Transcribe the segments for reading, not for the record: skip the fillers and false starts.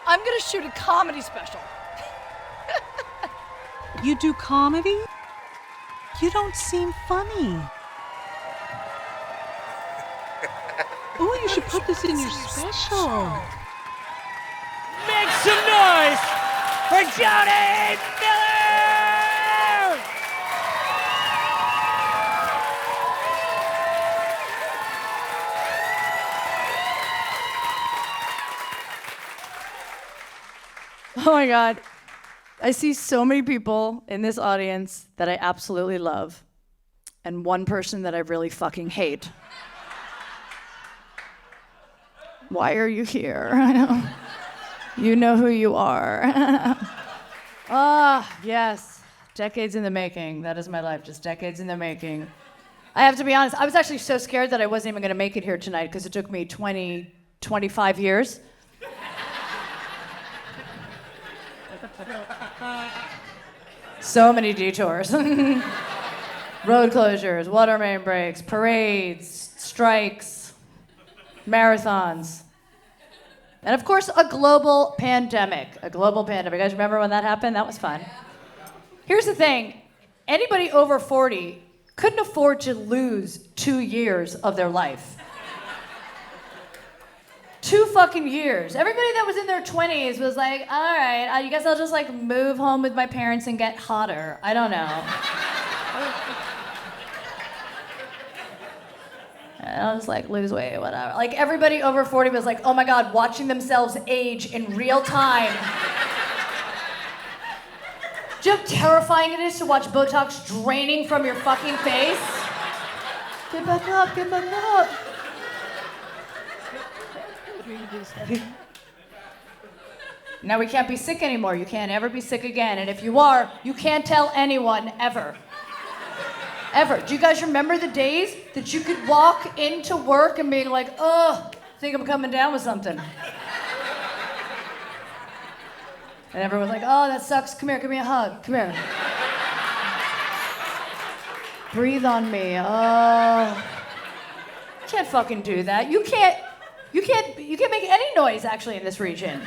I'm gonna shoot a comedy special. You do comedy? You don't seem funny. Oh, you should put this in your special. Make some noise for Jodi Miller! Oh my God. I see so many people in this audience that I absolutely love, and one person that I really fucking hate. Why are you here? I know. You know who you are. Yes. Decades in the making. That is my life, just decades in the making. I have to be honest, I was actually so scared that I wasn't even going to make it here tonight because it took me 25 years. So many detours. Road closures, water main breaks, parades, strikes, marathons. And of course, a global pandemic. You guys remember when that happened? That was fun. Here's the thing. Anybody over 40 couldn't afford to lose 2 years of their life. 2 fucking years. Everybody that was in their 20s was like, all right, I guess I'll just like move home with my parents and get hotter. I don't know. I'll just like lose weight, whatever. Like everybody over 40 was like, oh my God, watching themselves age in real time. Do you know how terrifying it is to watch Botox draining from your fucking face? Get back up, get back up. Now we can't be sick anymore. You can't ever be sick again. And if you are, you can't tell anyone ever. Ever. Do you guys remember the days that you could walk into work and be like, oh, I think I'm coming down with something? And everyone's like, oh, that sucks. Come here, give me a hug. Come here. Breathe on me. Oh. You can't fucking do that. You can't make any noise actually in this region.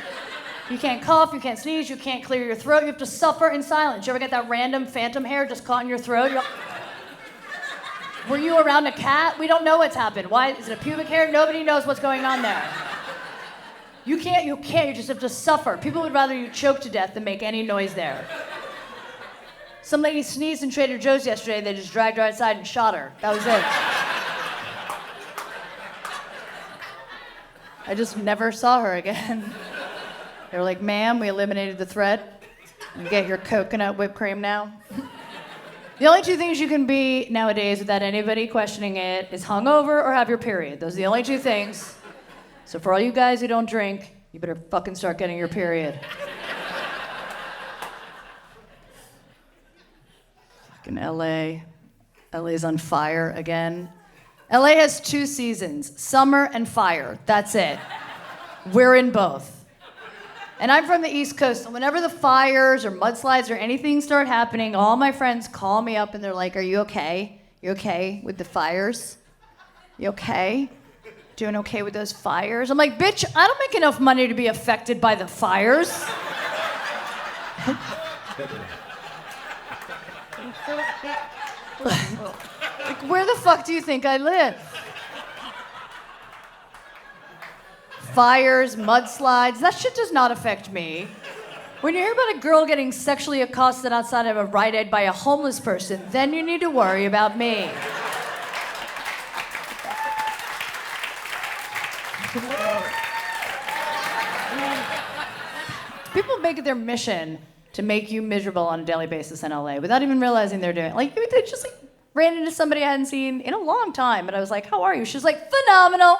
You can't cough, you can't sneeze, you can't clear your throat. You have to suffer in silence. You ever get that random phantom hair just caught in your throat? Were you around a cat? We don't know what's happened. Why? Is it a pubic hair? Nobody knows what's going on there. You can't, you just have to suffer. People would rather you choke to death than make any noise there. Some lady sneezed in Trader Joe's yesterday, they just dragged her outside and shot her. That was it. I just never saw her again. They were like, ma'am, we eliminated the threat. You get your coconut whipped cream now. The only 2 things you can be nowadays without anybody questioning it is hungover or have your period. Those are the only 2 things. So for all you guys who don't drink, you better fucking start getting your period. Fucking LA. LA's on fire again. LA has 2 seasons, summer and fire. That's it. We're in both. And I'm from the East Coast, so whenever the fires or mudslides or anything start happening, all my friends call me up and they're like, are you okay? You okay with the fires? You okay? Doing okay with those fires? I'm like, bitch, I don't make enough money to be affected by the fires. Like, where the fuck do you think I live? Fires, mudslides, that shit does not affect me. When you hear about a girl getting sexually accosted outside of a Rite Aid by a homeless person, then you need to worry about me. People make it their mission to make you miserable on a daily basis in LA without even realizing they're doing it. Like, they just like ran into somebody I hadn't seen in a long time, and I was like, how are you? She's like, phenomenal.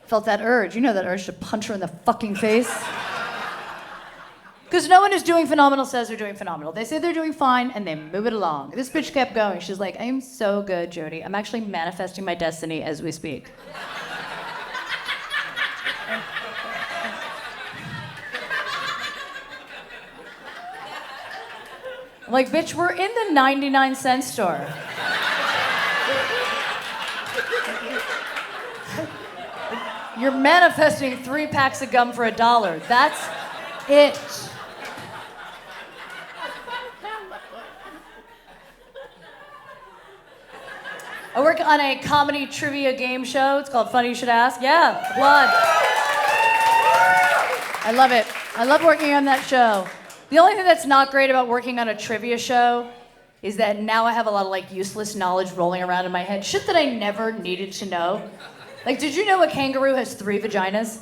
Felt that urge. You know that urge to punch her in the fucking face. Because no one who's doing phenomenal says they're doing phenomenal. They say they're doing fine, and they move it along. This bitch kept going. She's like, I am so good, Jodi. I'm actually manifesting my destiny as we speak. I'm like, bitch, we're in the 99-cent store. You're manifesting 3 packs of gum for $1. That's it. I work on a comedy trivia game show. It's called Funny You Should Ask. Yeah, blood. I love it. I love working on that show. The only thing that's not great about working on a trivia show is that now I have a lot of like useless knowledge rolling around in my head. Shit that I never needed to know. Like, did you know a kangaroo has 3 vaginas?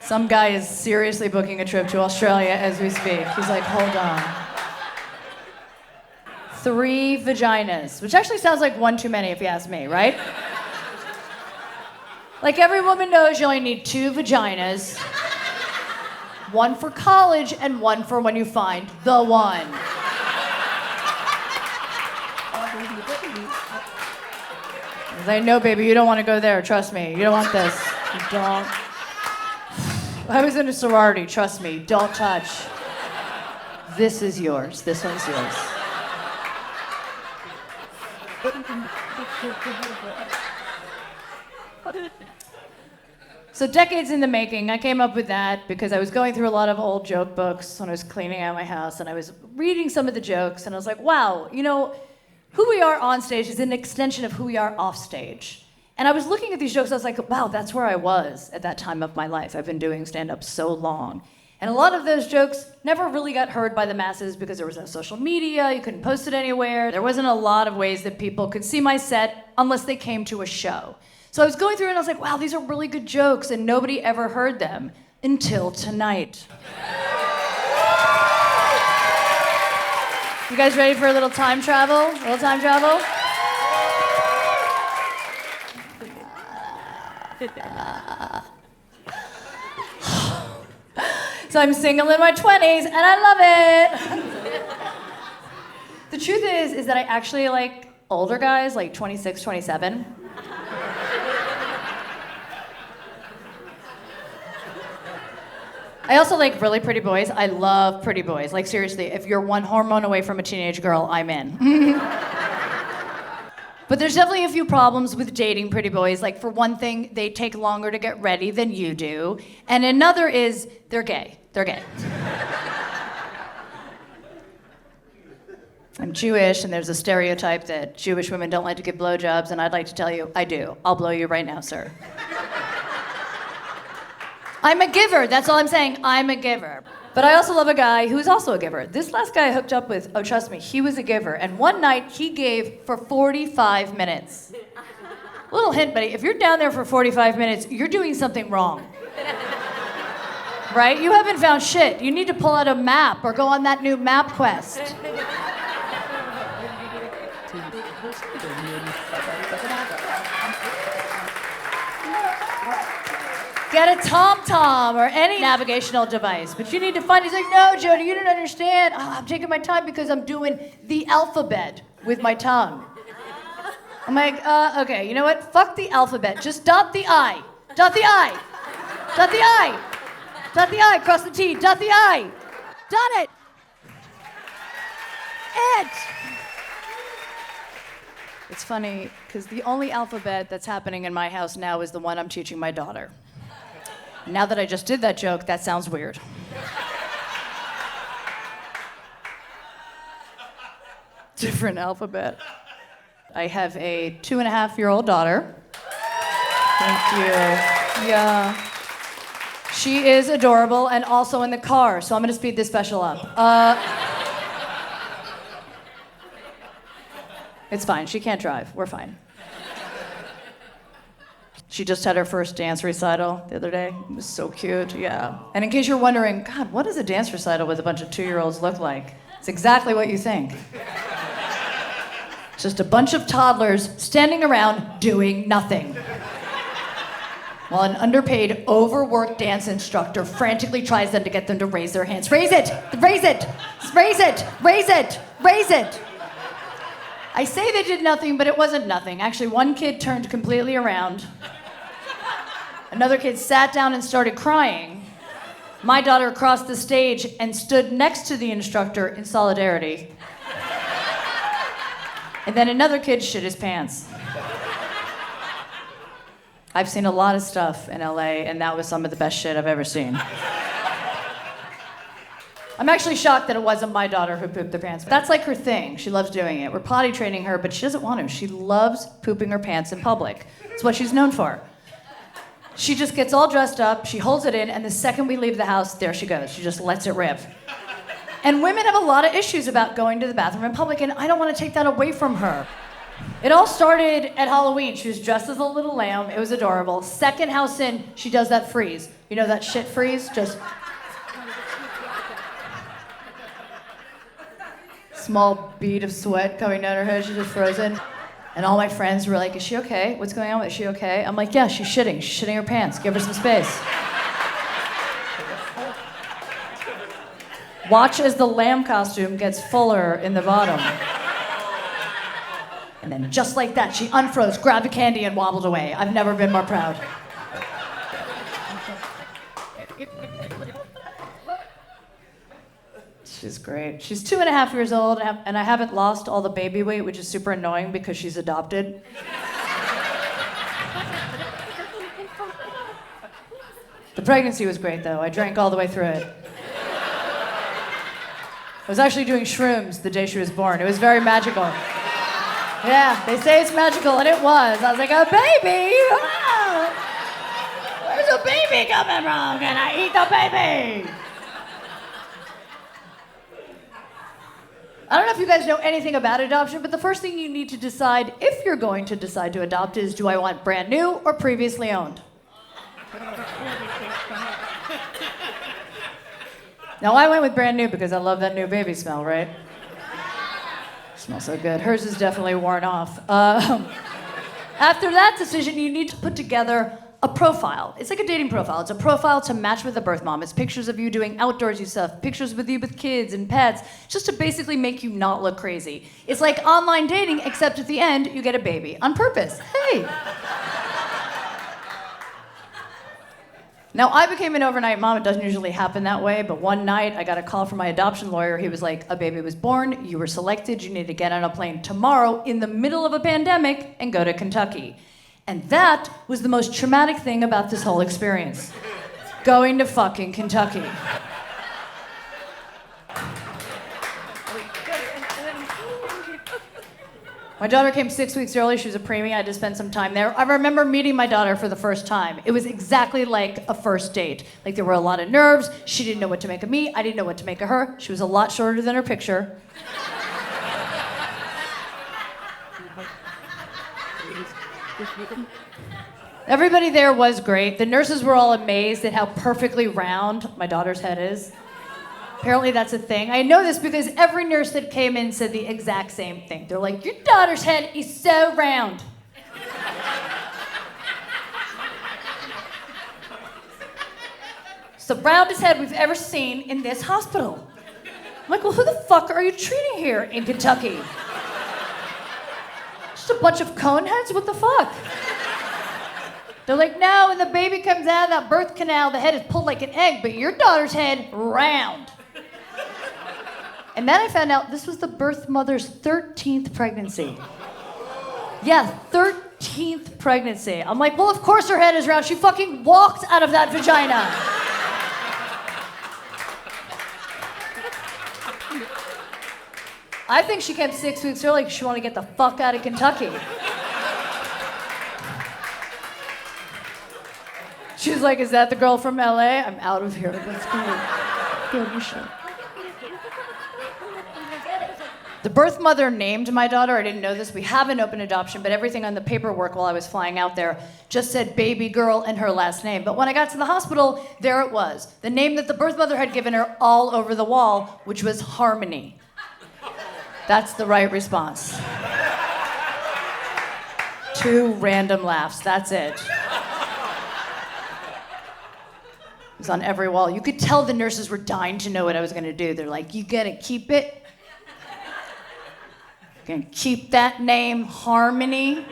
Some guy is seriously booking a trip to Australia as we speak. He's like, hold on. 3 vaginas, which actually sounds like 1 too many if you ask me, right? Like every woman knows you only need 2 vaginas. 1 for college and 1 for when you find the one. I know, baby, you don't want to go there. Trust me. You don't want this. You don't. I was in a sorority. Trust me. Don't touch. This is yours. This one's yours. So decades in the making, I came up with that because I was going through a lot of old joke books when I was cleaning out my house, and I was reading some of the jokes, and I was like, wow, you know, who we are on stage is an extension of who we are off stage. And I was looking at these jokes, I was like, wow, that's where I was at that time of my life. I've been doing stand-up so long. And a lot of those jokes never really got heard by the masses because there was no social media, you couldn't post it anywhere. There wasn't a lot of ways that people could see my set unless they came to a show. So I was going through it and I was like, wow, these are really good jokes, and nobody ever heard them until tonight. You guys ready for a little time travel? A little time travel? So I'm single in my 20s and I love it. The truth is that I actually like older guys, like 26, 27. I also like really pretty boys. I love pretty boys. Like seriously, if you're 1 hormone away from a teenage girl, I'm in. But there's definitely a few problems with dating pretty boys. Like for one thing, they take longer to get ready than you do. And another is they're gay. They're gay. I'm Jewish, and there's a stereotype that Jewish women don't like to give blowjobs, and I'd like to tell you, I do. I'll blow you right now, sir. I'm a giver, that's all I'm saying. I'm a giver. But I also love a guy who's also a giver. This last guy I hooked up with, oh, trust me, he was a giver. And one night, he gave for 45 minutes. Little hint, buddy, if you're down there for 45 minutes, you're doing something wrong. Right? You haven't found shit. You need to pull out a map or go on that new map quest. Get a TomTom or any navigational device, but you need to find. He's like, no, Jodi, you don't understand. Oh, I'm taking my time because I'm doing the alphabet with my tongue. I'm like, okay, you know what? Fuck the alphabet. Just dot the I. Dot the I. Dot the I. Dot the I. Cross the T. Dot the I. Done it. It's funny because the only alphabet that's happening in my house now is the one I'm teaching my daughter. Now that I just did that joke, that sounds weird. Different alphabet. I have a 2.5-year-old daughter. Thank you. Yeah. She is adorable and also in the car, so I'm gonna speed this special up. It's fine, she can't drive, we're fine. She just had her first dance recital the other day. It was so cute, yeah. And in case you're wondering, God, what does a dance recital with a bunch of 2-year-olds look like? It's exactly what you think. Just a bunch of toddlers standing around doing nothing. While an underpaid, overworked dance instructor frantically tries to get them to raise their hands. Raise it! Raise it! Raise it! Raise it! Raise it! I say they did nothing, but it wasn't nothing. Actually, one kid turned completely around. Another kid sat down and started crying. My daughter crossed the stage and stood next to the instructor in solidarity. And then another kid shit his pants. I've seen a lot of stuff in LA, and that was some of the best shit I've ever seen. I'm actually shocked that it wasn't my daughter who pooped her pants. That's like her thing. She loves doing it. We're potty training her, but she doesn't want to. She loves pooping her pants in public. It's what she's known for. She just gets all dressed up, she holds it in, and the second we leave the house, there she goes. She just lets it rip. And women have a lot of issues about going to the bathroom in public, and I don't want to take that away from her. It all started at Halloween. She was dressed as a little lamb. It was adorable. Second house in, she does that freeze. You know that shit freeze? Just small bead of sweat coming down her head. She's just frozen. And all my friends were like, is she okay? What's going on? Is she okay? I'm like, yeah, she's shitting. She's shitting her pants. Give her some space. Watch as the lamb costume gets fuller in the bottom. And then just like that, she unfroze, grabbed a candy, and wobbled away. I've never been more proud. She's great. She's 2.5 years old, and I haven't lost all the baby weight, which is super annoying because she's adopted. The pregnancy was great, though. I drank all the way through it. I was actually doing shrooms the day she was born. It was very magical. Yeah, they say it's magical, and it was. I was like, a baby? Ah! Where's the baby coming from? Can I eat the baby? I don't know if you guys know anything about adoption, but the first thing you need to decide, if you're going to decide to adopt, is do I want brand new or previously owned? Now, I went with brand new because I love that new baby smell, right? Smells so good. Hers is definitely worn off. After that decision, you need to put together a profile. It's like a dating profile. It's a profile to match with a birth mom. It's pictures of you doing outdoorsy stuff, pictures with you with kids and pets, just to basically make you not look crazy. It's like online dating, except at the end, you get a baby on purpose. Hey. Now, I became an overnight mom. It doesn't usually happen that way, but one night I got a call from my adoption lawyer. He was like, a baby was born, you were selected, you need to get on a plane tomorrow in the middle of a pandemic and go to Kentucky. And that was the most traumatic thing about this whole experience. Going to fucking Kentucky. My daughter came 6 weeks early. She was a preemie. I had to spend some time there. I remember meeting my daughter for the first time. It was exactly like a first date. Like, there were a lot of nerves. She didn't know what to make of me. I didn't know what to make of her. She was a lot shorter than her picture. Everybody there was great. The nurses were all amazed at how perfectly round my daughter's head is. Apparently that's a thing. I know this because every nurse that came in said the exact same thing. They're like, your daughter's head is so round. It's the roundest head we've ever seen in this hospital. I'm like, well, who the fuck are you treating here in Kentucky? Just a bunch of cone heads? What the fuck? They're like, no, when the baby comes out of that birth canal, the head is pulled like an egg, but your daughter's head, round. And then I found out this was the birth mother's 13th pregnancy. Yeah, 13th pregnancy. I'm like, well, of course her head is round. She fucking walked out of that vagina. I think she came 6 weeks early because she wanted to get the fuck out of Kentucky. She was like, is that the girl from LA? I'm out of here. Let's go. The birth mother named my daughter. I didn't know this. We have an open adoption, but everything on the paperwork while I was flying out there just said baby girl and her last name. But when I got to the hospital, there it was. The name that the birth mother had given her all over the wall, which was Harmony. That's the right response. 2 random laughs. That's it. It was on every wall. You could tell the nurses were dying to know what I was going to do. They're like, you gonna keep it? You gonna keep that name, Harmony?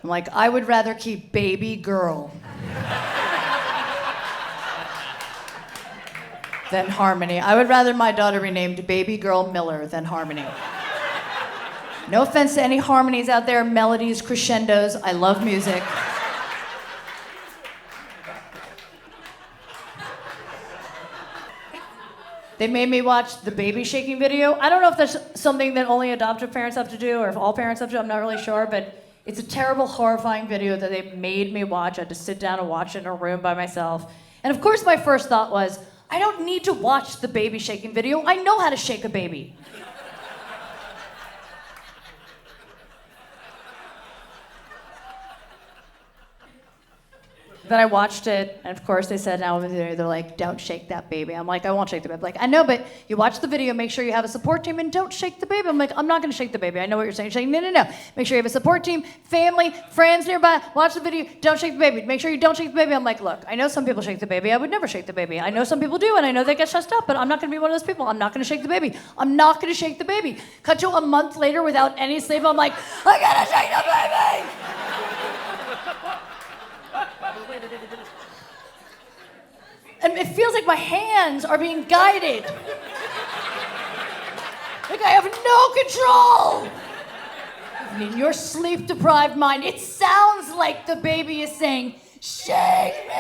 I'm like, I would rather keep baby girl than Harmony. I would rather my daughter be named baby girl Miller than Harmony. No offense to any harmonies out there, melodies, crescendos. I love music. They made me watch the baby shaking video. I don't know if that's something that only adoptive parents have to do or if all parents have to do. I'm not really sure, but it's a terrible, horrifying video that they made me watch. I had to sit down and watch it in a room by myself. And of course, my first thought was, I don't need to watch the baby shaking video. I know how to shake a baby. Then I watched it, and of course they said, now they're like, don't shake that baby. I'm like, I won't shake the baby. Like, I know, but you watch the video, make sure you have a support team, and don't shake the baby. I'm like, I'm not gonna shake the baby. I know what you're saying. You're saying, no. Make sure you have a support team, family, friends nearby. Watch the video, don't shake the baby. Make sure you don't shake the baby. I'm like, look, I know some people shake the baby. I would never shake the baby. I know some people do, and I know they get stressed up, but I'm not gonna be one of those people. I'm not gonna shake the baby. I'm not gonna shake the baby. Cut to a month later without any sleep, I'm like, I gotta shake the baby! And it feels like my hands are being guided. Like I have no control. In your sleep-deprived mind, it sounds like the baby is saying, shake me!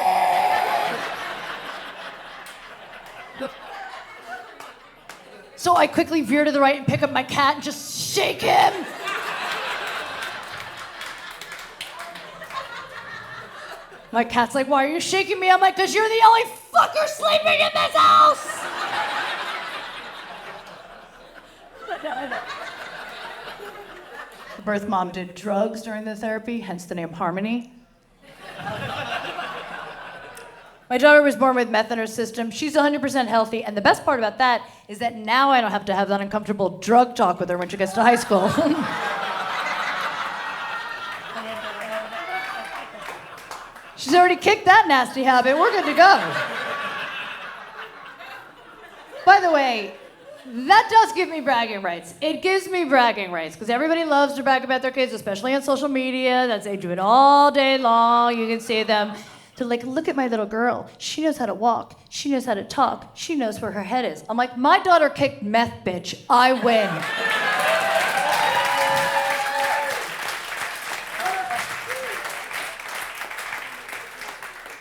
So I quickly veer to the right and pick up my cat and just shake him. My cat's like, why are you shaking me? I'm like, because you're the only fucker sleeping in this house! The birth mom did drugs during the therapy, hence the name Harmony. My daughter was born with meth in her system. She's 100% healthy, and the best part about that is that now I don't have to have that uncomfortable drug talk with her when she gets to high school. She's already kicked that nasty habit. We're good to go. By the way, that does give me bragging rights. It gives me bragging rights because everybody loves to brag about their kids, especially on social media. They do it all day long. You can see them. They're like, look at my little girl. She knows how to walk. She knows how to talk. She knows where her head is. I'm like, my daughter kicked meth, bitch. I win.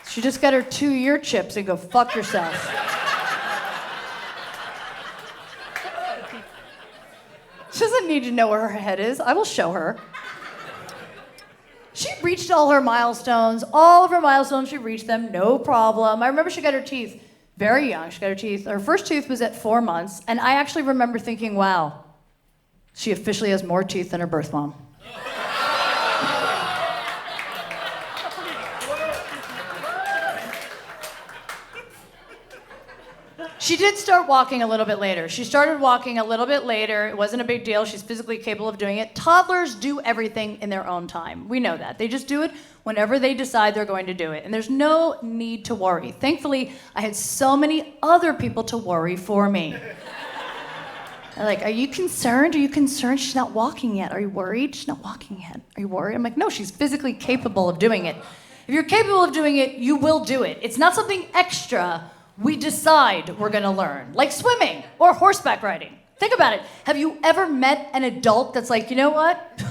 She just got her 2-year chips and go fuck yourself. She doesn't need to know where her head is. I will show her. She reached all her milestones. All of her milestones, she reached them, no problem. I remember she got her teeth very young. She got her teeth. Her first tooth was at 4 months, and I actually remember thinking, wow, she officially has more teeth than her birth mom. She did start walking a little bit later. She started walking a little bit later. It wasn't a big deal. She's physically capable of doing it. Toddlers do everything in their own time. We know that. They just do it whenever they decide they're going to do it. And there's no need to worry. Thankfully, I had so many other people to worry for me. They're like, are you concerned? Are you concerned? She's not walking yet. Are you worried? She's not walking yet. Are you worried? I'm like, no, she's physically capable of doing it. If you're capable of doing it, you will do it. It's not something extra we decide we're gonna learn, like swimming or horseback riding. Think about it. Have you ever met an adult that's like, you know what?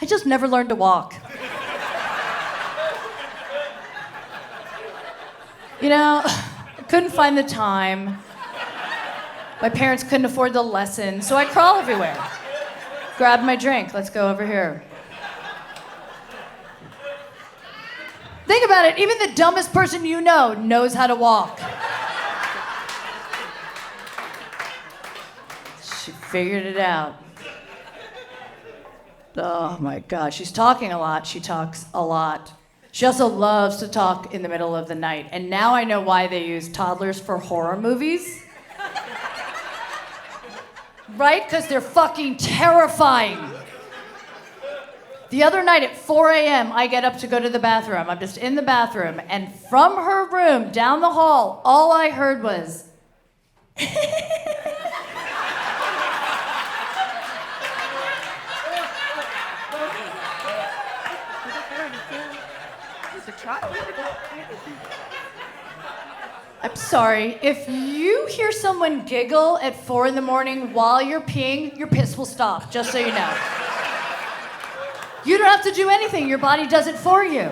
I just never learned to walk. You know, I couldn't find the time. My parents couldn't afford the lesson, so I crawl everywhere. Grab my drink, let's go over here. Think about it, even the dumbest person you know knows how to walk. She figured it out. Oh my God, she's talking a lot. She talks a lot. She also loves to talk in the middle of the night. And now I know why they use toddlers for horror movies. Right? Because they're fucking terrifying. The other night at 4 a.m., I get up to go to the bathroom. I'm just in the bathroom, and from her room down the hall, all I heard was, I'm sorry. If you hear someone giggle at 4 a.m. while you're peeing, your piss will stop, just so you know. You don't have to do anything. Your body does it for you.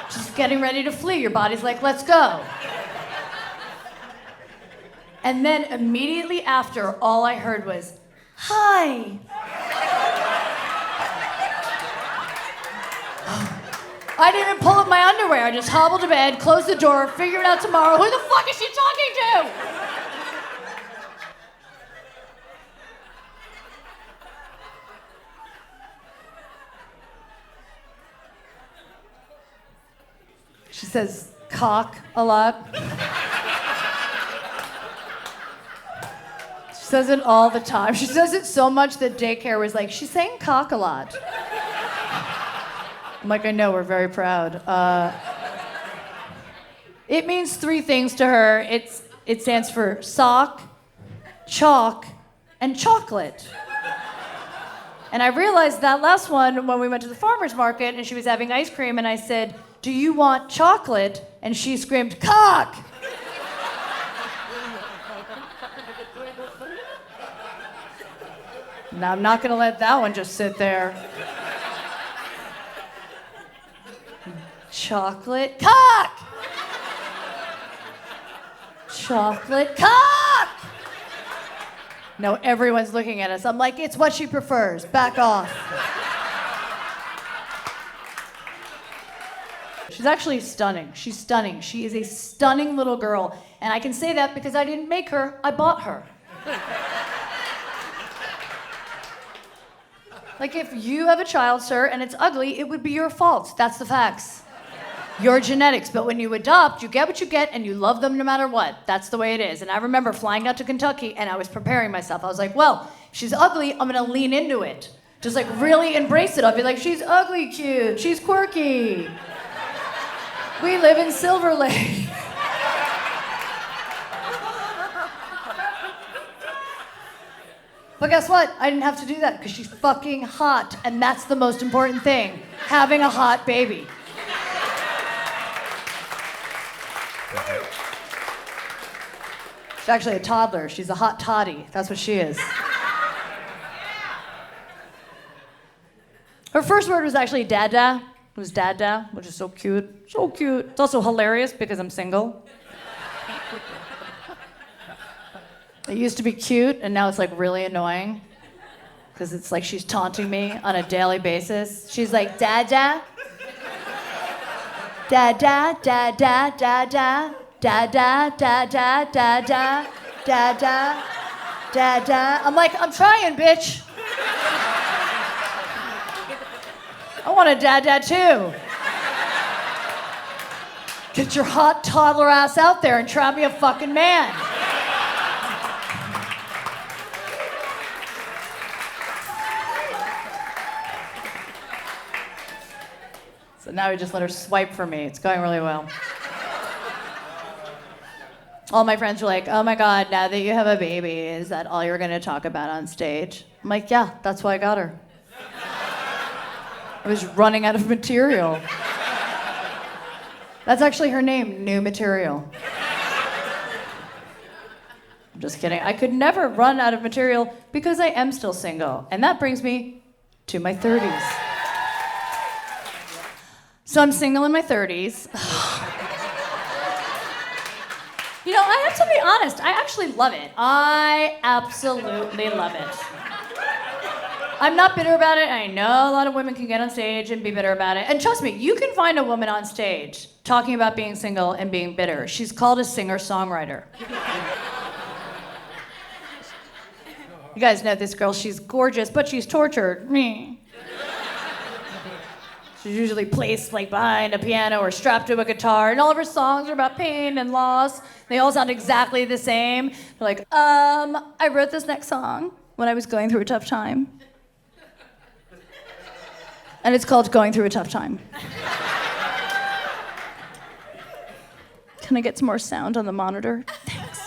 Just getting ready to flee. Your body's like, let's go. And then immediately after, all I heard was, hi. I didn't even pull up my underwear. I just hobbled to bed, closed the door, figure it out tomorrow. Who the fuck is she talking to? She says cock a lot. She says it all the time. She says it so much that daycare was like, she's saying cock a lot. I'm like, I know, we're very proud. It means 3 things to her. It stands for sock, chalk, and chocolate. And I realized that last one when we went to the farmer's market and she was having ice cream and I said, do you want chocolate? And she screamed, cock! Now I'm not gonna let that one just sit there. Chocolate cock! Chocolate cock! No, everyone's looking at us. I'm like, it's what she prefers. Back off. She's actually stunning. She's stunning. She is a stunning little girl. And I can say that because I didn't make her, I bought her. Like, if you have a child, sir, and it's ugly, it would be your fault. That's the facts. Your genetics. But when you adopt, you get what you get, and you love them no matter what. That's the way it is. And I remember flying out to Kentucky, and I was preparing myself. I was like, well, if she's ugly, I'm gonna lean into it. Just like really embrace it. I'll be like, she's ugly cute. She's quirky. We live in Silver Lake. But guess what? I didn't have to do that because she's fucking hot, and that's the most important thing, having a hot baby. She's actually a toddler. She's a hot toddy. That's what she is. Her first word was actually dada. It was dada, which is so cute. So cute. It's also hilarious because I'm single. It used to be cute, and now it's like really annoying. Because it's like she's taunting me on a daily basis. She's like, dada. Dada, dada, dada. Dada, dada, dada. Dada, dada. I'm like, I'm trying, bitch. I want a dada too. Get your hot toddler ass out there and try me a fucking man. So now we just let her swipe for me. It's going really well. All my friends were like, oh my God, now that you have a baby, is that all you're gonna talk about on stage? I'm like, yeah, that's why I got her. I was running out of material. That's actually her name, New Material. I'm just kidding. I could never run out of material because I am still single. And that brings me to my 30s. So I'm single in my 30s. You know, I have to be honest, I actually love it. I absolutely love it. I'm not bitter about it. I know a lot of women can get on stage and be bitter about it. And trust me, you can find a woman on stage talking about being single and being bitter. She's called a singer-songwriter. You guys know this girl, she's gorgeous, but she's tortured. Me. She usually placed like behind a piano or strapped to a guitar, and all of her songs are about pain and loss. They all sound exactly the same. They're like, I wrote this next song when I was going through a tough time. And it's called Going Through a Tough Time. Can I get some more sound on the monitor? Thanks.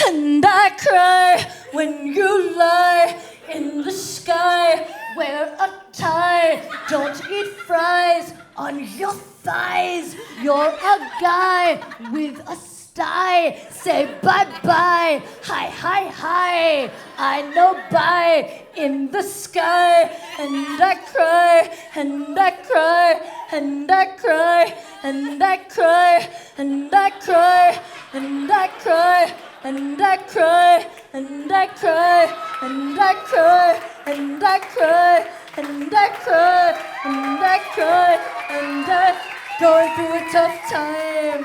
And I cry when you lie in the sky. Wear a tie, don't eat fries on your thighs. You're a guy with a sty. Say bye-bye. Hi, hi, hi. I know bye in the sky. And I cry, and I cry, and I cry, and I cry, and I cry, and I cry, and I cry, and I cry, and I cry, and I cry, and I cry, and I cry, and I'm going through a tough time.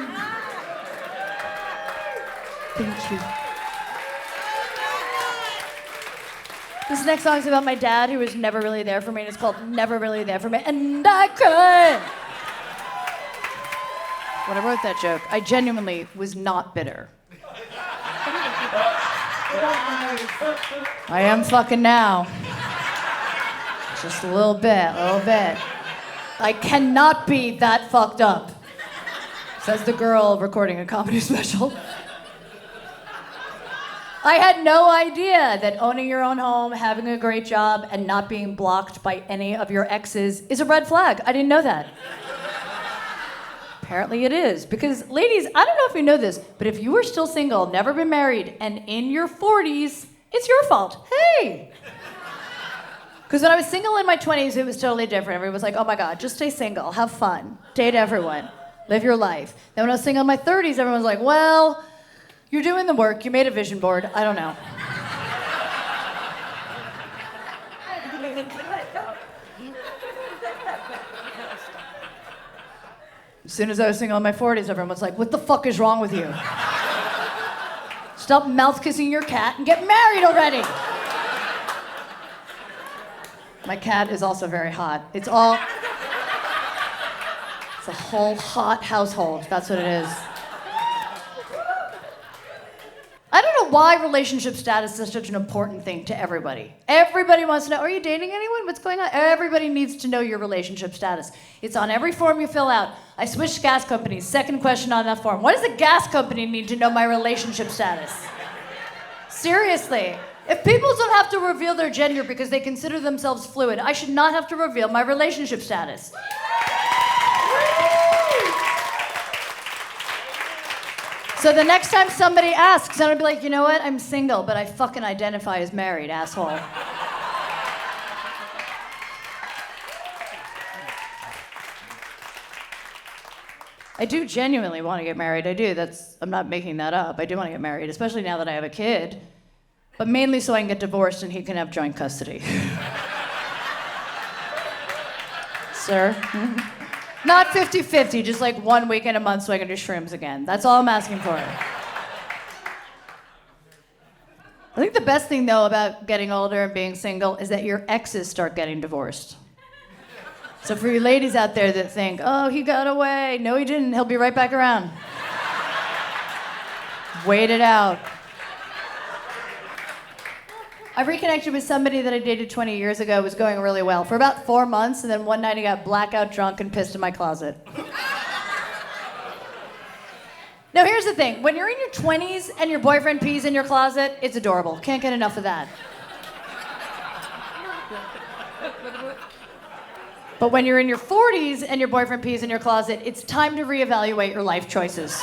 Thank you. This next song is about my dad, who was never really there for me, and it's called Never Really There for Me, and I cry. When I wrote that joke, I genuinely was not bitter. I am fucking now. Just a little bit, a little bit. I cannot be that fucked up, says the girl recording a comedy special. I had no idea that owning your own home, having a great job, and not being blocked by any of your exes is a red flag. I didn't know that. Apparently it is, because ladies, I don't know if you know this, but if you are still single, never been married, and in your 40s, it's your fault. Hey! Because when I was single in my 20s, it was totally different. Everyone was like, oh my God, just stay single, have fun, date everyone, live your life. Then when I was single in my 30s, everyone was like, well, you're doing the work, you made a vision board, I don't know. As soon as I was single in my 40s, everyone was like, what the fuck is wrong with you? Stop mouth kissing your cat and get married already. My cat is also very hot. It's a whole hot household. That's what it is. I don't know why relationship status is such an important thing to everybody. Everybody wants to know, are you dating anyone? What's going on? Everybody needs to know your relationship status. It's on every form you fill out. I switched gas companies. Second question on that form. Why does the gas company need to know my relationship status? Seriously. If people don't have to reveal their gender because they consider themselves fluid, I should not have to reveal my relationship status. So the next time somebody asks, I'm gonna be like, you know what? I'm single, but I fucking identify as married, asshole. I do genuinely want to get married. I do. I'm not making that up. I do want to get married, especially now that I have a kid. But mainly so I can get divorced and he can have joint custody. Sir? Not 50-50, just like 1 weekend a month so I can do shrooms again. That's all I'm asking for. I think the best thing, though, about getting older and being single is that your exes start getting divorced. So for you ladies out there that think, oh, he got away. No, he didn't. He'll be right back around. Wait it out. I reconnected with somebody that I dated 20 years ago. It was going really well for about 4 months, and then one night he got blackout drunk and pissed in my closet. Now, here's the thing. When you're in your 20s and your boyfriend pees in your closet, it's adorable. Can't get enough of that. But when you're in your 40s and your boyfriend pees in your closet, it's time to reevaluate your life choices.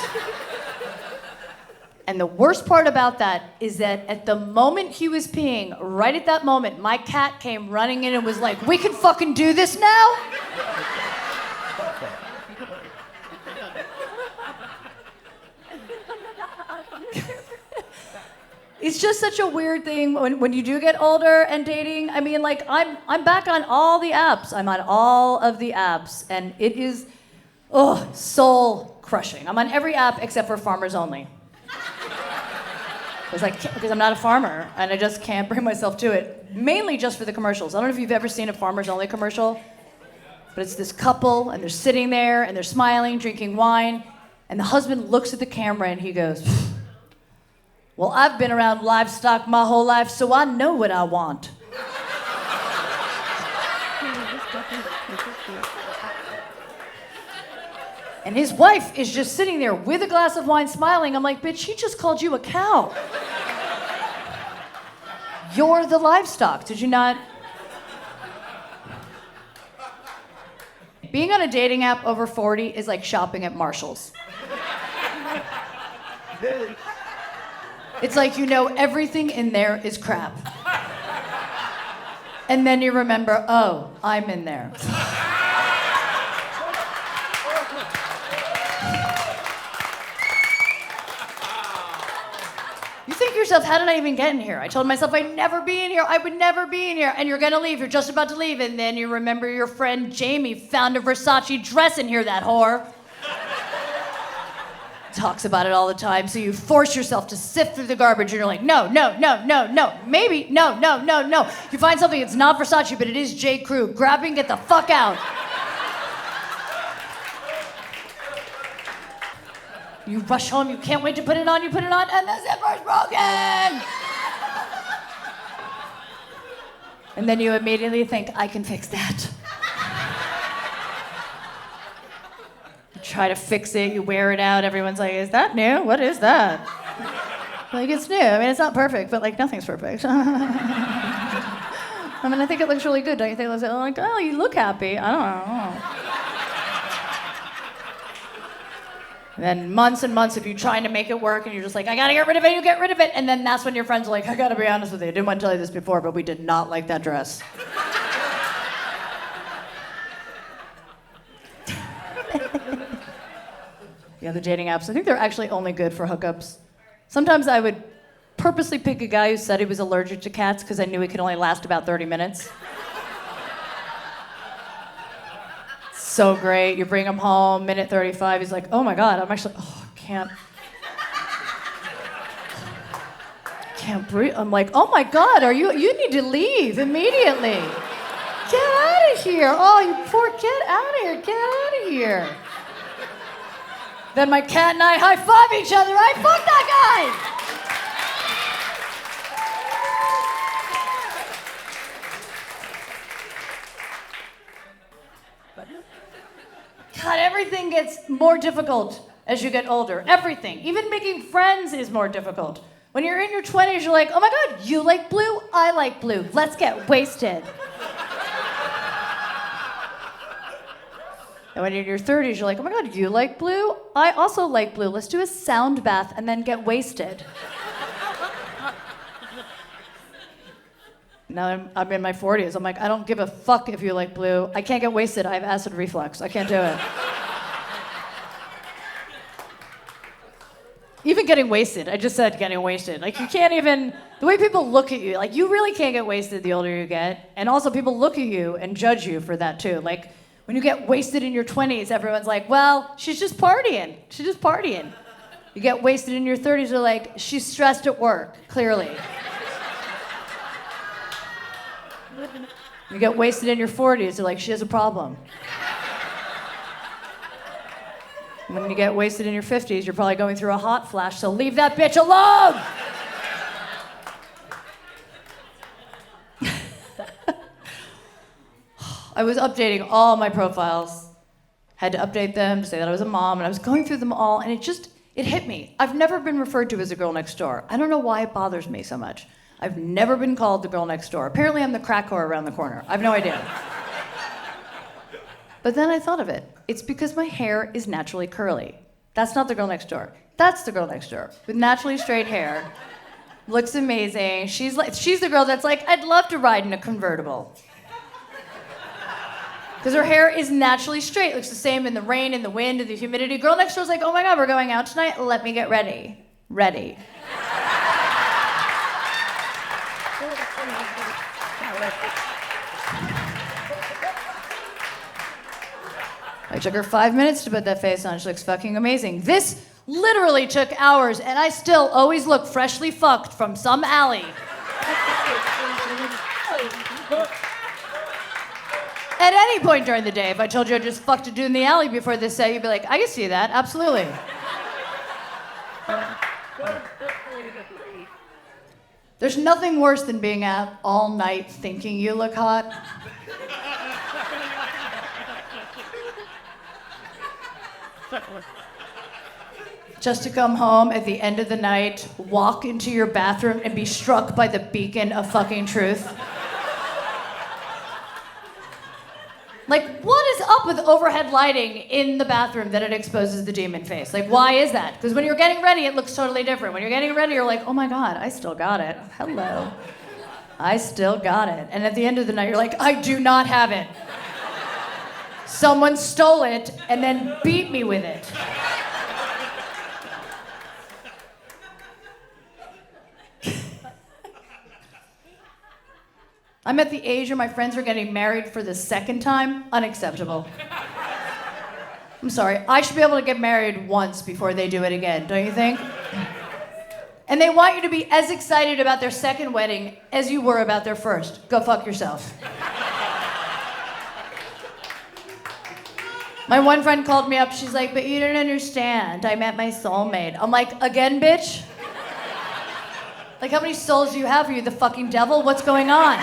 And the worst part about that is that at the moment he was peeing, right at that moment, my cat came running in and was like, we can fucking do this now? It's just such a weird thing when you do get older and dating. I mean, like, I'm back on all the apps. I'm on all of the apps, and it is, soul crushing. I'm on every app except for Farmers Only. Because I'm not a farmer, and I just can't bring myself to it. Mainly just for the commercials. I don't know if you've ever seen a Farmers Only commercial, but it's this couple, and they're sitting there, and they're smiling, drinking wine, and the husband looks at the camera, and he goes, well, I've been around livestock my whole life, so I know what I want. And his wife is just sitting there with a glass of wine smiling. I'm like, bitch, he just called you a cow. You're the livestock, did you not? Being on a dating app over 40 is like shopping at Marshall's. It's like you know everything in there is crap. And then you remember, oh, I'm in there. You think to yourself, how did I even get in here? I told myself I'd never be in here. I would never be in here. And you're gonna leave. You're just about to leave. And then you remember your friend Jamie found a Versace dress in here, that whore. Talks about it all the time. So you force yourself to sift through the garbage. And you're like, no, no, no, no, no. Maybe, no, no, no, no. You find something that's not Versace, but it is J. Crew. Grab it and get the fuck out. You rush home, you can't wait to put it on, you put it on, and the zipper's broken! And then you immediately think, I can fix that. You try to fix it, you wear it out, everyone's like, is that new? What is that? Like, it's new. I mean, it's not perfect, but like, nothing's perfect. I mean, I think it looks really good, don't you think? It looks like, oh, you look happy. I don't know. And then months and months of you trying to make it work, and you're just like, I gotta get rid of it, you get rid of it. And then that's when your friends are like, I gotta be honest with you, I didn't want to tell you this before, but we did not like that dress. Yeah, the dating apps, I think they're actually only good for hookups. Sometimes I would purposely pick a guy who said he was allergic to cats because I knew he could only last about 30 minutes. So great. You bring him home, minute 35. He's like, oh my God, I can't breathe. I'm like, oh my God, you need to leave immediately. Get out of here. Oh, you poor, get out of here. Get out of here. Then my cat and I high five each other. I fucked that guy. God, everything gets more difficult as you get older. Everything. Even making friends is more difficult. When you're in your 20s, you're like, oh my God, you like blue? I like blue. Let's get wasted. And when you're in your 30s, you're like, oh my God, you like blue? I also like blue. Let's do a sound bath and then get wasted. Now I'm in my 40s. I'm like, I don't give a fuck if you like blue. I can't get wasted. I have acid reflux. I can't do it. Even getting wasted. I just said getting wasted. Like, you can't even, the way people look at you, like, you really can't get wasted the older you get. And also, people look at you and judge you for that, too. Like, when you get wasted in your 20s, everyone's like, well, she's just partying. She's just partying. You get wasted in your 30s, they're like, she's stressed at work, clearly. You get wasted in your 40s, they're like, she has a problem. And when you get wasted in your 50s, you're probably going through a hot flash, so leave that bitch alone! I was updating all my profiles. Had to update them to say that I was a mom, and I was going through them all, and it hit me. I've never been referred to as a girl next door. I don't know why it bothers me so much. I've never been called the girl next door. Apparently I'm the crack whore around the corner. I have no idea. But then I thought of it. It's because my hair is naturally curly. That's not the girl next door. That's the girl next door with naturally straight hair. Looks amazing. She's the girl that's like, I'd love to ride in a convertible. Because her hair is naturally straight. Looks the same in the rain, in the wind, in the humidity. Girl next door's like, oh my God, we're going out tonight. Let me get ready. Ready. I took her 5 minutes to put that face on. She looks fucking amazing. This literally took hours, and I still always look freshly fucked from some alley. At any point during the day, if I told you I just fucked a dude in the alley before this set, you'd be like, I can see that, absolutely. There's nothing worse than being out all night thinking you look hot. Just to come home at the end of the night, walk into your bathroom, and be struck by the beacon of fucking truth. Like, what is up with overhead lighting in the bathroom that it exposes the demon face? Like, why is that? Because when you're getting ready, it looks totally different. When you're getting ready, you're like, oh my God, I still got it. Hello. I still got it. And at the end of the night, you're like, I do not have it. Someone stole it and then beat me with it. I'm at the age where my friends are getting married for the second time. Unacceptable. I'm sorry. I should be able to get married once before they do it again, don't you think? And they want you to be as excited about their second wedding as you were about their first. Go fuck yourself. My one friend called me up. She's like, but you don't understand. I met my soulmate. I'm like, again, bitch? Like, how many souls do you have? Are you the fucking devil? What's going on?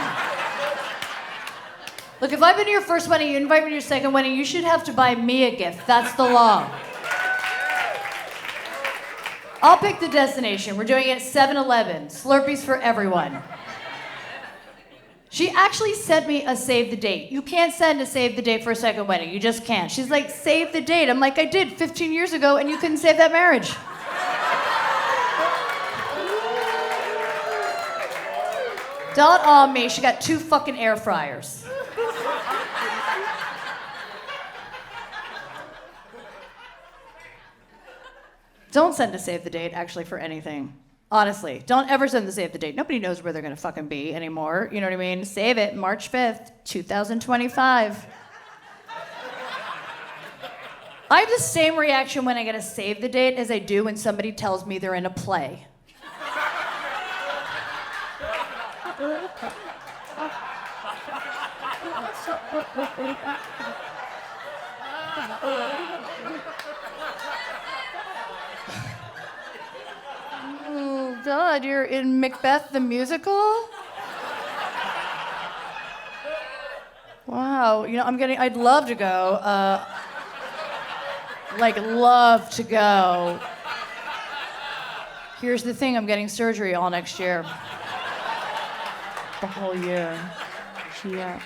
Look, if I've been to your first wedding, you invite me to your second wedding, you should have to buy me a gift. That's the law. I'll pick the destination. We're doing it at 7-Eleven. Slurpees for everyone. She actually sent me a save the date. You can't send a save the date for a second wedding. You just can't. She's like, save the date. I'm like, I did 15 years ago, and you couldn't save that marriage. Don't awe me. She got 2 fucking air fryers. Don't send a save the date, actually, for anything. Honestly, don't ever send the save the date. Nobody knows where they're gonna fucking be anymore. You know what I mean? Save it, March 5th, 2025. I have the same reaction when I get a save the date as I do when somebody tells me they're in a play. Oh, God, you're in Macbeth the musical? Wow, you know, I'd love to go. Love to go. Here's the thing, I'm getting surgery all next year. The whole year. Yeah.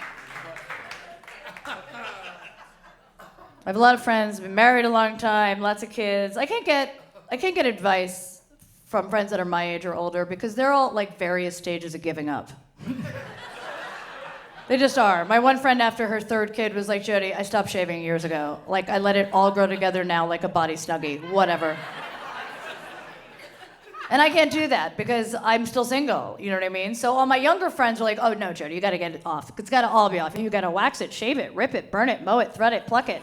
I have a lot of friends, been married a long time, lots of kids. I can't get advice from friends that are my age or older because they're all like various stages of giving up. They just are. My one friend after her 3rd kid was like, Jodi, I stopped shaving years ago. Like, I let it all grow together now like a body snuggie, whatever. And I can't do that because I'm still single, you know what I mean? So all my younger friends are like, oh no, Jodi, you gotta get it off. It's gotta all be off. You gotta wax it, shave it, rip it, burn it, mow it, thread it, pluck it.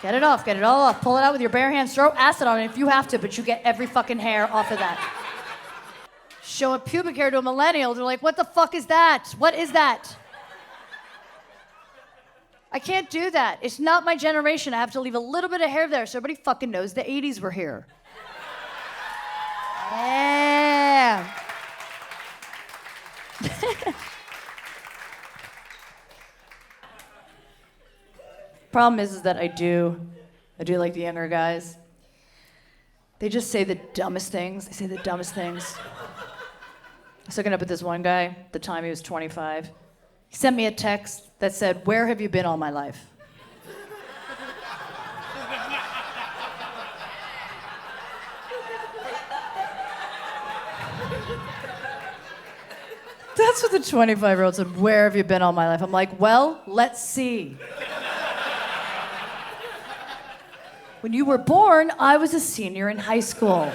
Get it off, get it all off. Pull it out with your bare hands, throw acid on it if you have to, but you get every fucking hair off of that. Show a pubic hair to a millennial, they're like, what the fuck is that? What is that? I can't do that. It's not my generation. I have to leave a little bit of hair there so everybody fucking knows the 80s were here. Yeah. Problem is that I do like the younger guys. They just say the dumbest things. They say the dumbest things. I was hooking up with this one guy at the time he was 25. He sent me a text that said, where have you been all my life? That's what the 25-year-old said, where have you been all my life? I'm like, well, let's see. When you were born, I was a senior in high school.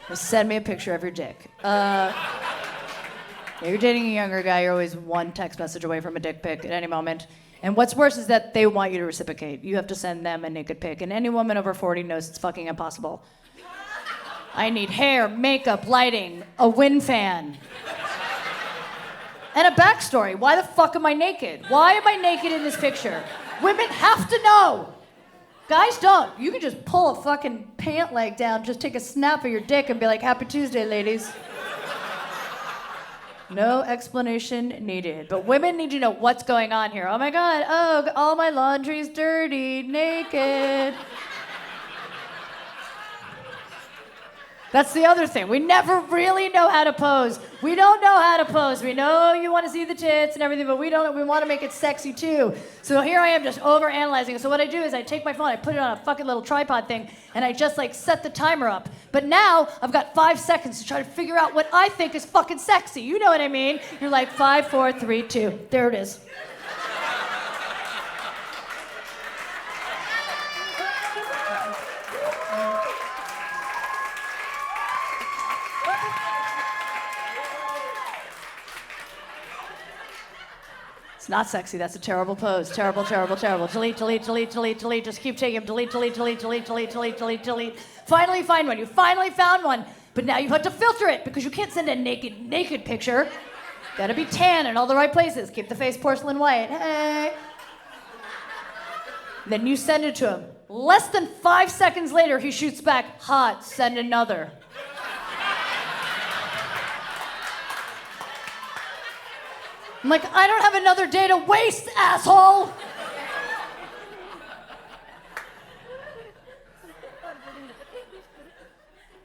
Just send me a picture of your dick. Yeah, you're dating a younger guy, you're always one text message away from a dick pic at any moment. And what's worse is that they want you to reciprocate. You have to send them a naked pic. And any woman over 40 knows it's fucking impossible. I need hair, makeup, lighting, a wind fan. And a backstory. Why the fuck am I naked? Why am I naked in this picture? Women have to know. Guys don't. You can just pull a fucking pant leg down, just take a snap of your dick and be like, Happy Tuesday, ladies. No explanation needed. But women need to know what's going on here. Oh my God, oh, all my laundry's dirty, naked. That's the other thing. We never really know how to pose. We don't know how to pose. We know you want to see the tits and everything, but we want to make it sexy too. So here I am just overanalyzing. So what I do is I take my phone, I put it on a fucking little tripod thing, and I just like set the timer up. But now I've got 5 seconds to try to figure out what I think is fucking sexy. You know what I mean? You're like 5, 4, 3, 2. There it is. It's not sexy. That's a terrible pose. Terrible, terrible, terrible. Delete, delete, delete, delete, delete. Just keep taking them. Delete, delete, delete, delete, delete, delete, delete, delete. Finally find one. You finally found one. But now you have to filter it because you can't send a naked picture. Gotta be tan in all the right places. Keep the face porcelain white. Hey. Then you send it to him. Less than 5 seconds later, he shoots back, hot, send another. I'm like, I don't have another day to waste, asshole!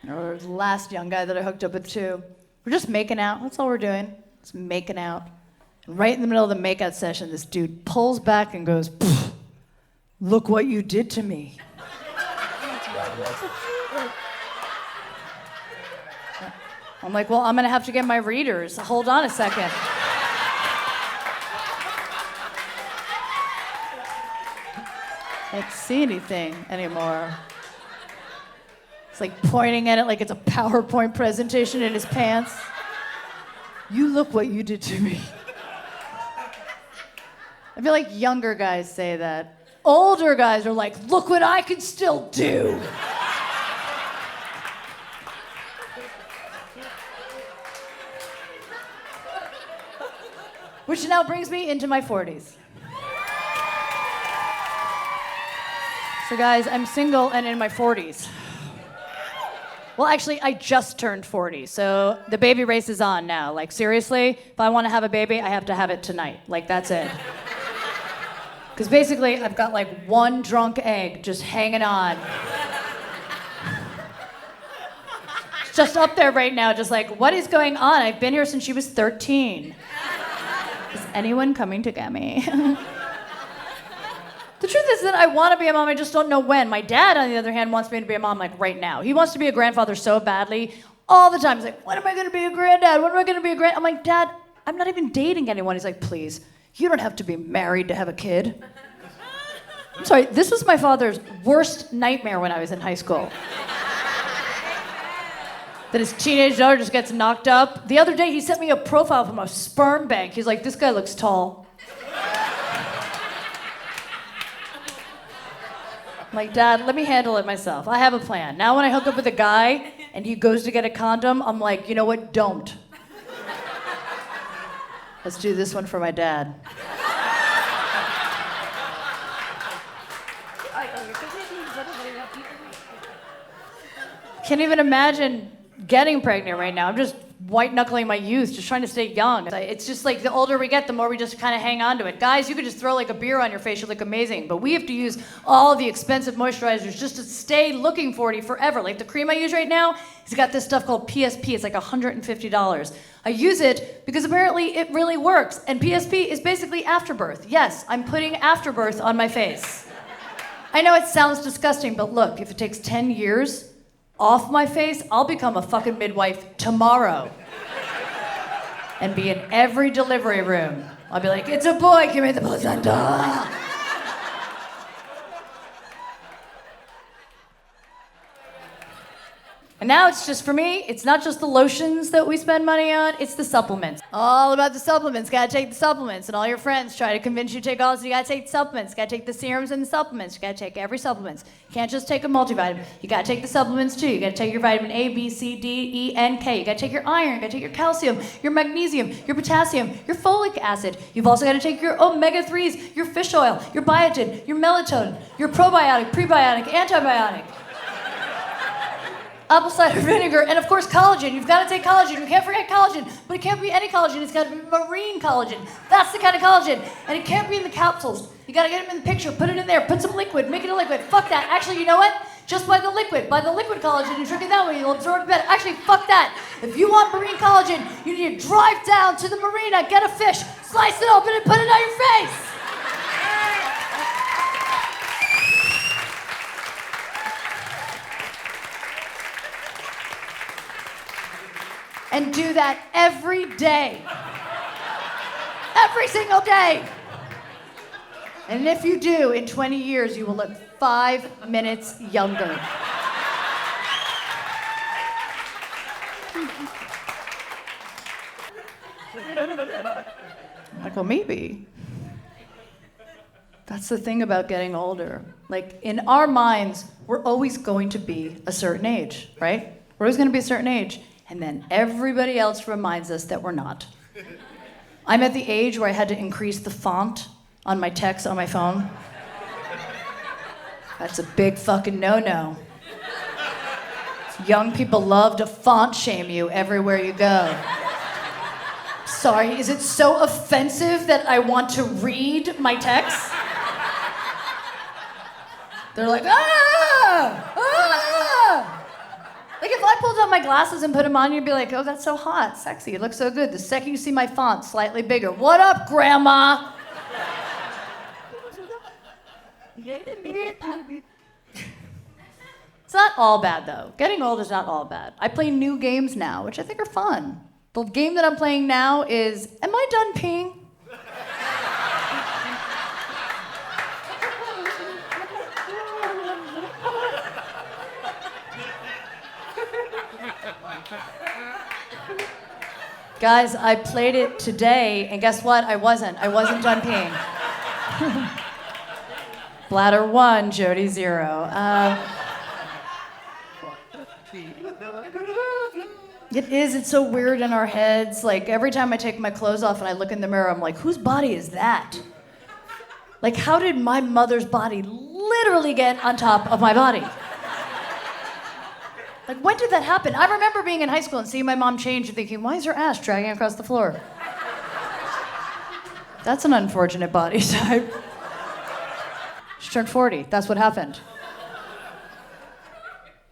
Or the last young guy that I hooked up with too. We're just making out, that's all we're doing. Just making out. And right in the middle of the makeout session, this dude pulls back and goes, look what you did to me. I'm like, well, I'm gonna have to get my readers. Hold on a second. I can't see anything anymore. It's like pointing at it like it's a PowerPoint presentation in his pants. You look what you did to me. I feel like younger guys say that. Older guys are like, look what I can still do. Which now brings me into my 40s. So guys, I'm single and in my 40s. Well, actually, I just turned 40, so the baby race is on now. Like, seriously, if I want to have a baby, I have to have it tonight. Like, that's it. Because basically, I've got like one drunk egg just hanging on. It's just up there right now, just like, what is going on? I've been here since she was 13. Is anyone coming to get me? The truth is that I want to be a mom, I just don't know when. My dad, on the other hand, wants me to be a mom like right now. He wants to be a grandfather so badly, all the time. He's like, when am I going to be a granddad? When am I going to be a grand? I'm like, Dad, I'm not even dating anyone. He's like, please, you don't have to be married to have a kid. I'm sorry, this was my father's worst nightmare when I was in high school. That his teenage daughter just gets knocked up. The other day, he sent me a profile from a sperm bank. He's like, this guy looks tall. I'm like, Dad, let me handle it myself. I have a plan. Now when I hook up with a guy and he goes to get a condom, I'm like, you know what, don't. Let's do this one for my dad. Can't even imagine getting pregnant right now. I'm just white knuckling my youth, just trying to stay young. It's just like the older we get, the more we just kind of hang on to it. Guys, you could just throw like a beer on your face, you look amazing. But we have to use all the expensive moisturizers just to stay looking 40 forever. Like the cream I use right now, it's got this stuff called PSP. It's like $150. I use it because apparently it really works. And PSP is basically afterbirth. Yes, I'm putting afterbirth on my face. I know it sounds disgusting, but look, if it takes 10 years off my face, I'll become a fucking midwife tomorrow. And be in every delivery room. I'll be like, it's a boy, give me the placenta. And now it's just, for me, it's not just the lotions that we spend money on, it's the supplements. All about the supplements, gotta take the supplements. And all your friends try to convince you to take all this, you gotta take the supplements, gotta take the serums and the supplements, you gotta take every supplement. You can't just take a multivitamin, you gotta take the supplements too. You gotta take your vitamin A, B, C, D, E, and K. You gotta take your iron, you gotta take your calcium, your magnesium, your potassium, your folic acid. You've also gotta take your omega-3s, your fish oil, your biotin, your melatonin, your probiotic, prebiotic, antibiotic. Apple cider vinegar, and of course collagen. You've got to take collagen. You can't forget collagen, but it can't be any collagen. It's got to be marine collagen. That's the kind of collagen, and it can't be in the capsules. You got to get them in the picture, put it in there, put some liquid, make it a liquid. Fuck that. Actually, you know what? Just buy the liquid. Buy the liquid collagen and drink it that way. You'll absorb it better. Actually, fuck that. If you want marine collagen, you need to drive down to the marina, get a fish, slice it open, and put it on your face. And do that every day. Every single day. And if you do, in 20 years, you will look 5 minutes younger. Like, well, maybe. That's the thing about getting older. Like, in our minds, we're always going to be a certain age, right? We're always going to be a certain age. And then everybody else reminds us that we're not. I'm at the age where I had to increase the font on my text on my phone. That's a big fucking no-no. Young people love to font shame you everywhere you go. Sorry, is it so offensive that I want to read my text? They're like, ah! Ah! Like, if I pulled out my glasses and put them on, you'd be like, oh, that's so hot, sexy, it looks so good. The second you see my font slightly bigger, what up, Grandma? It's not all bad, though. Getting old is not all bad. I play new games now, which I think are fun. The game that I'm playing now is, am I done peeing? Guys, I played it today, and guess what? I wasn't done peeing. Bladder 1, Jodi 0. It's so weird in our heads. Like, every time I take my clothes off and I look in the mirror, I'm like, whose body is that? Like, how did my mother's body literally get on top of my body? Like, when did that happen? I remember being in high school and seeing my mom change and thinking, why is her ass dragging across the floor? That's an unfortunate body type. She turned 40. That's what happened.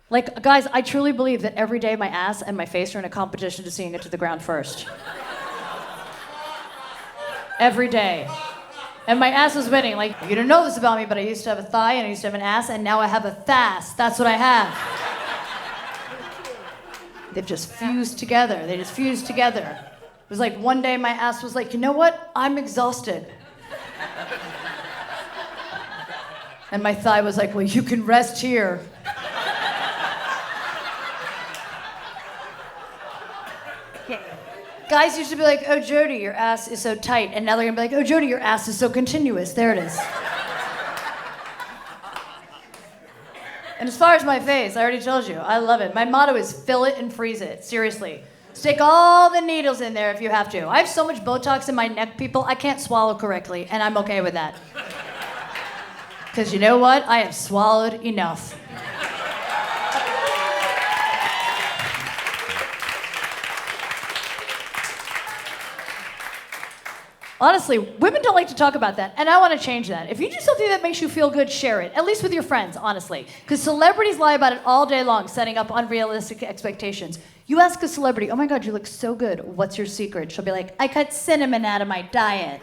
Like, guys, I truly believe that every day my ass and my face are in a competition to seeing it to the ground first. Every day. And my ass is winning. Like, you don't know this about me, but I used to have a thigh and I used to have an ass, and now I have a thas. That's what I have. They've just fused together. They just fused together. It was like one day my ass was like, you know what? I'm exhausted. And my thigh was like, well, you can rest here. Guys used to be like, oh, Jodi, your ass is so tight. And now they're gonna be like, oh, Jodi, your ass is so continuous. There it is. And as far as my face, I already told you, I love it. My motto is fill it and freeze it. Seriously. Stick all the needles in there if you have to. I have so much Botox in my neck, people, I can't swallow correctly, and I'm okay with that. Because you know what? I have swallowed enough. Honestly, women don't like to talk about that, and I want to change that. If you do something that makes you feel good, share it, at least with your friends, honestly. Because celebrities lie about it all day long, setting up unrealistic expectations. You ask a celebrity, oh my God, you look so good, what's your secret? She'll be like, I cut cinnamon out of my diet.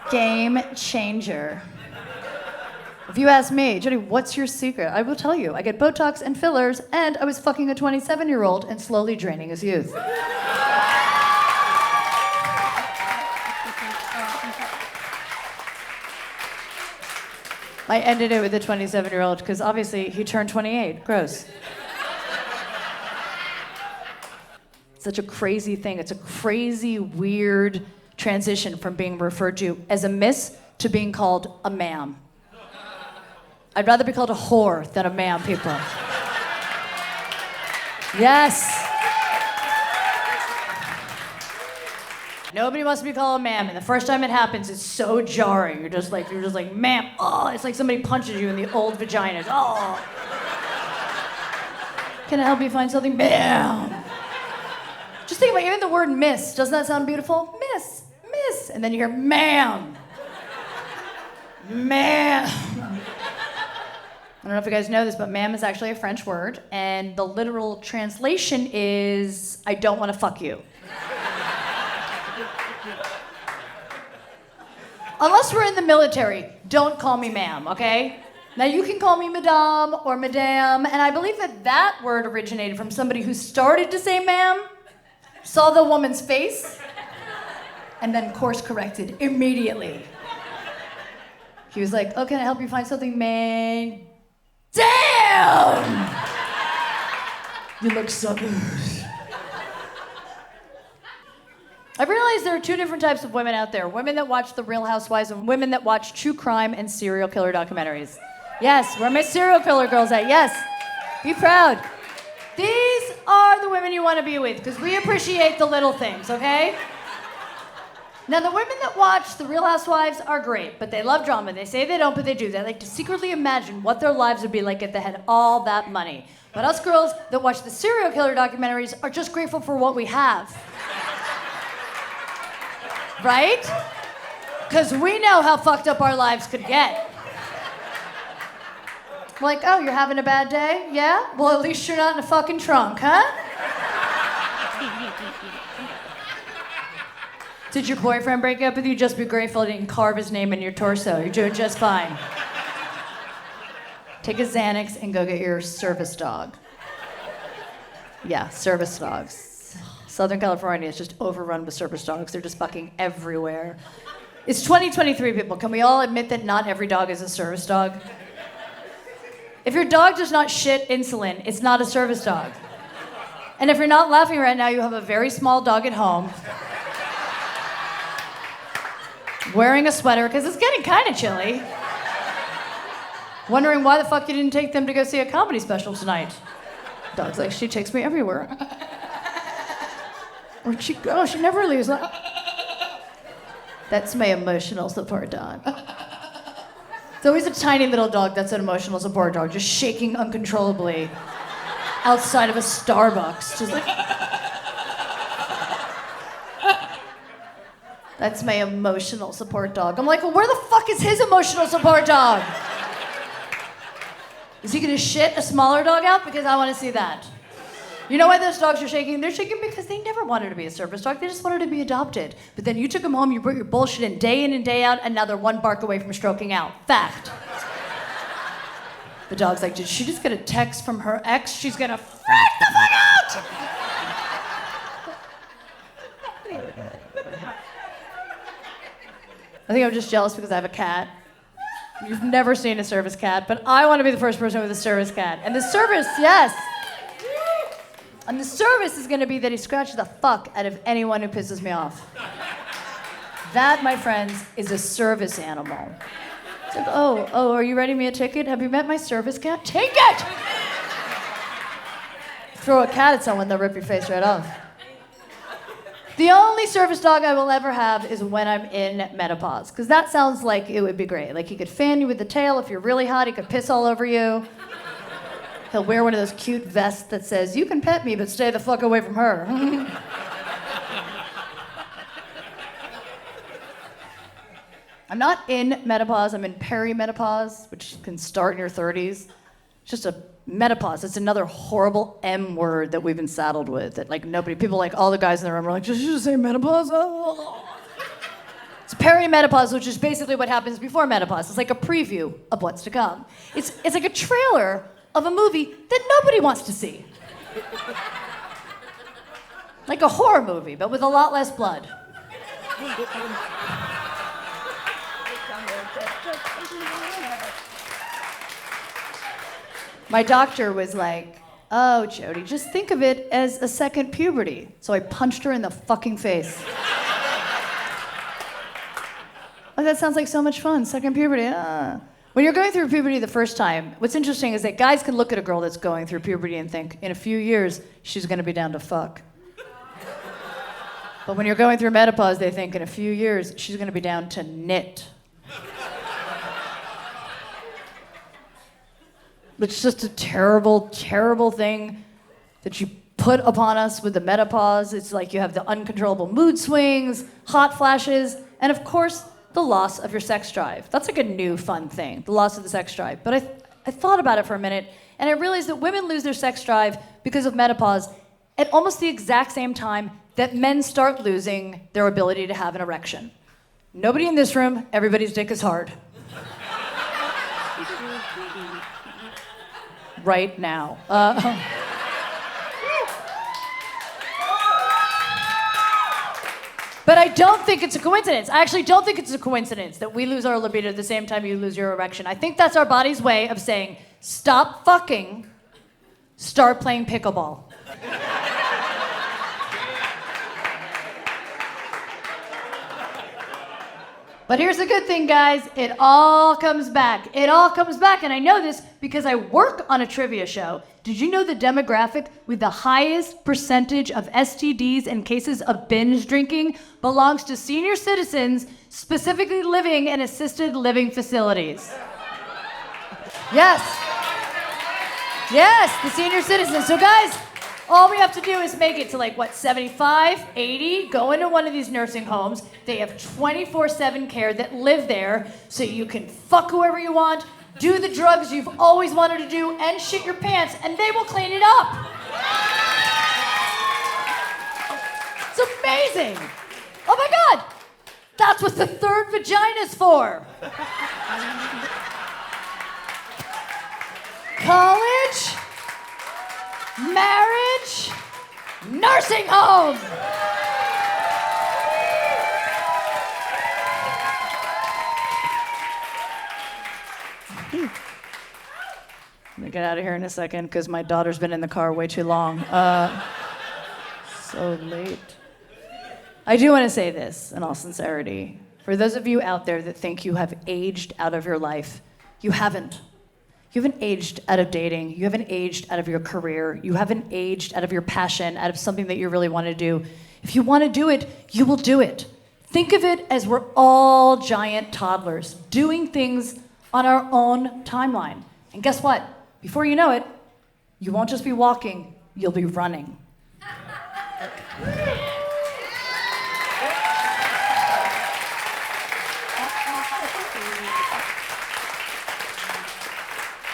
Game changer. If you ask me, Jodi, what's your secret? I will tell you, I get Botox and fillers, and I was fucking a 27-year-old and slowly draining his youth. I ended it with a 27-year-old because obviously he turned 28. Gross. Such a crazy thing. It's a crazy, weird transition from being referred to as a miss to being called a ma'am. I'd rather be called a whore than a ma'am, people. Yes. Nobody wants to be called a ma'am, and the first time it happens, it's so jarring. You're just like, ma'am, oh, it's like somebody punches you in the old vaginas. Oh. Can I help you find something? Ma'am. Just think about even the word miss. Doesn't that sound beautiful? Miss, miss. And then you hear ma'am. Ma'am. don't know if you guys know this, but ma'am is actually a French word, and the literal translation is, I don't want to fuck you. Unless we're in the military, don't call me ma'am, okay? Now you can call me madame or madame, and I believe that word originated from somebody who started to say ma'am, saw the woman's face, and then course corrected immediately. He was like, oh, can I help you find something, man? Damn! You look so good. I realized there are two different types of women out there. Women that watch The Real Housewives and women that watch true crime and serial killer documentaries. Yes, where are my serial killer girls at? Yes, be proud. These are the women you want to be with because we appreciate the little things, okay? Now, the women that watch The Real Housewives are great, but they love drama. They say they don't, but they do. They like to secretly imagine what their lives would be like if they had all that money. But us girls that watch the serial killer documentaries are just grateful for what we have. Right? Because we know how fucked up our lives could get. Like, oh, you're having a bad day? Yeah? Well, at least you're not in a fucking trunk, huh? Did your boyfriend break up with you? Just be grateful he didn't carve his name in your torso. You're doing just fine. Take a Xanax and go get your service dog. Yeah, service dogs. Southern California is just overrun with service dogs. They're just fucking everywhere. It's 2023, people. Can we all admit that not every dog is a service dog? If your dog does not shit insulin, it's not a service dog. And if you're not laughing right now, you have a very small dog at home. Wearing a sweater, because it's getting kind of chilly. Wondering why the fuck you didn't take them to go see a comedy special tonight. Dog's like, she takes me everywhere. Where'd she go? She never leaves. That's my emotional support dog. It's always a tiny little dog that's an emotional support dog, just shaking uncontrollably outside of a Starbucks. Just like... That's my emotional support dog. I'm like, well, where the fuck is his emotional support dog? Is he gonna shit a smaller dog out? Because I wanna see that. You know why those dogs are shaking? They're shaking because they never wanted to be a service dog. They just wanted to be adopted. But then you took them home, you brought your bullshit in and day out, and now they're one bark away from stroking out. Fact. The dog's like, did she just get a text from her ex? She's gonna freak the fuck out! I think I'm just jealous because I have a cat. You've never seen a service cat, but I want to be the first person with a service cat. And the service, yes. And the service is going to be that he scratches the fuck out of anyone who pisses me off. That, my friends, is a service animal. It's like, oh, are you writing me a ticket? Have you met my service cat? Take it! Throw a cat at someone, they'll rip your face right off. The only service dog I will ever have is when I'm in menopause, because that sounds like it would be great. Like he could fan you with the tail if you're really hot, he could piss all over you. He'll wear one of those cute vests that says, you can pet me, but stay the fuck away from her. I'm not in menopause, I'm in perimenopause, which can start in your 30s. It's just a menopause. It's another horrible M word that we've been saddled with. That like nobody, people like all the guys in the room are like, did you just say menopause? Oh. It's perimenopause, which is basically what happens before menopause. It's like a preview of what's to come. It's like a trailer of a movie that nobody wants to see. Like a horror movie, but with a lot less blood. My doctor was like, oh, Jodi, just think of it as a second puberty. So I punched her in the fucking face. Oh, that sounds like so much fun, second puberty. When you're going through puberty the first time, what's interesting is that guys can look at a girl that's going through puberty and think, in a few years, she's gonna be down to fuck. But when you're going through menopause, they think, in a few years, she's gonna be down to knit. It's just a terrible, terrible thing that you put upon us with the menopause. It's like you have the uncontrollable mood swings, hot flashes, and of course, the loss of your sex drive. That's like a new fun thing, the loss of the sex drive. But I thought about it for a minute, and I realized that women lose their sex drive because of menopause at almost the exact same time that men start losing their ability to have an erection. Nobody in this room, everybody's dick is hard. Right now. But I don't think it's a coincidence. I actually don't think it's a coincidence that we lose our libido at the same time you lose your erection. I think that's our body's way of saying, stop fucking, start playing pickleball. But here's the good thing, guys. It all comes back. It all comes back, and I know this because I work on a trivia show. Did you know the demographic with the highest percentage of STDs and cases of binge drinking belongs to senior citizens, specifically living in assisted living facilities? Yes. Yes, the senior citizens. So guys, all we have to do is make it to 75, 80, go into one of these nursing homes. They have 24/7 care that live there, so you can fuck whoever you want, do the drugs you've always wanted to do, and shit your pants, and they will clean it up. It's amazing. Oh my God, that's what the third vagina's for. College, marriage, nursing home. I'm gonna get out of here in a second because my daughter's been in the car way too long. So late. I do want to say this in all sincerity. For those of you out there that think you have aged out of your life, you haven't. You haven't aged out of dating. You haven't aged out of your career. You haven't aged out of your passion, out of something that you really want to do. If you want to do it, you will do it. Think of it as we're all giant toddlers doing things on our own timeline. And guess what? Before you know it, you won't just be walking, you'll be running.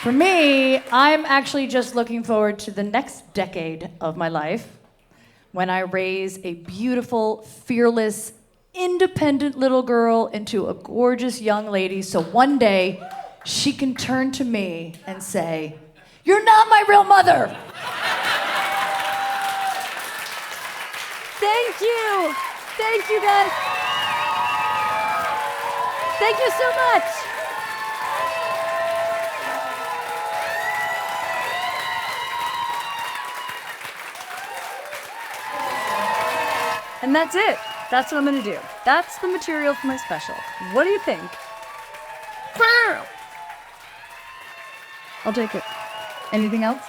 For me, I'm actually just looking forward to the next decade of my life when I raise a beautiful, fearless, independent little girl into a gorgeous young lady so one day she can turn to me and say, "You're not my real mother." Thank you. Thank you, guys. Thank you so much. And that's it. That's what I'm gonna do. That's the material for my special. What do you think? I'll take it. Anything else?